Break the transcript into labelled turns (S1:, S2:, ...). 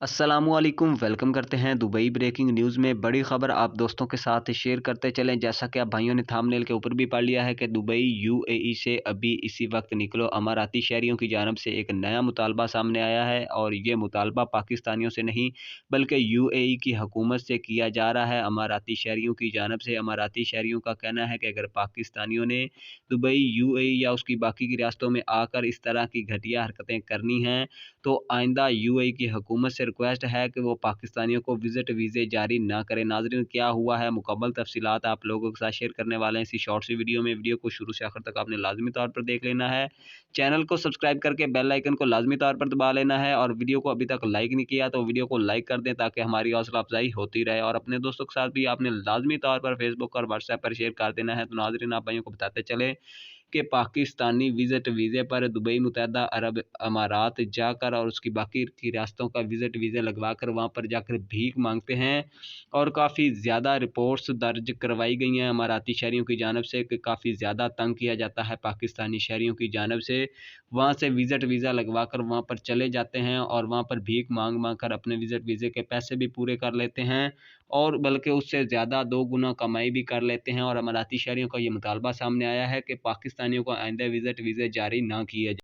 S1: अस्सलामुअलैकुम वेलकम करते हैं दुबई ब्रेकिंग न्यूज़ में बड़ी खबर आप दोस्तों के साथ शेयर करते चलें। जैसा कि आप भाइयों ने थंबनेल के ऊपर भी पढ़ लिया है कि दुबई यूएई से अभी इसी वक्त निकलो अमाराती शहरियों की जानब से एक नया मुतालबा सामने आया है और ये मुतालबा पाकिस्तानियों से नहीं बल्कि यूएई की हुकूमत से किया जा रहा है। अमाराती शहरियों की जानब से अमाराती शहरियों का कहना है कि अगर पाकिस्तानियों ने दुबई यूएई या उसकी बाकी की रियासतों में आकर इस तरह की घटिया हरकतें करनी हैं तो आइंदा यूएई की हुकूमत से रिक्वेस्ट है कि वो पाकिस्तानियों को विज़िट वीज़े जारी ना करें। नाज़रीन, क्या हुआ है मुकम्मल तफ़सीलात आप लोगों के साथ शेयर करने वाले हैं इसी शॉर्ट सी वीडियो में। वीडियो को शुरू से आखिर तक आपने लाज़मी तौर पर देख लेना है। चैनल को सब्सक्राइब करके बेल आइकन को लाज़मी तौर पर दबा लेना है और वीडियो को अभी तक लाइक नहीं किया तो वीडियो को लाइक कर दें ताकि हमारी हौसला अफ़ज़ाई होती रहे और अपने दोस्तों के साथ भी आपने लाज़मी तौर पर फेसबुक और व्हाट्सएप पर शेयर कर देना है। तो नाज़रीन, आप भाइयों को बताते चलें कि पाकिस्तानी विज़िट वीज़े पर दुबई मुत्तहदा अरब अमारात जाकर और उसकी बाकी की रियासतों का विज़िट वीज़ा लगवाकर वहाँ पर जाकर भीख मांगते हैं और काफ़ी ज़्यादा रिपोर्ट्स दर्ज करवाई गई हैं अमाराती शहरियों की जानब से कि काफ़ी ज़्यादा तंग किया जाता है पाकिस्तानी शहरियों की जानब से। वहाँ से विज़िट वीज़ा लगवा कर वहाँ पर चले जाते हैं और वहाँ पर भीख मांग मांग कर अपने विज़िट वीज़े के पैसे भी पूरे कर लेते हैं और बल्कि उससे ज़्यादा 2 गुना कमाई भी कर लेते हैं। और अमाराती शहरियों का ये मुतालबा सामने आया है कि पाकिस्तानियों को आइंदा विज़िट वीज़े जारी ना किए जाएँ।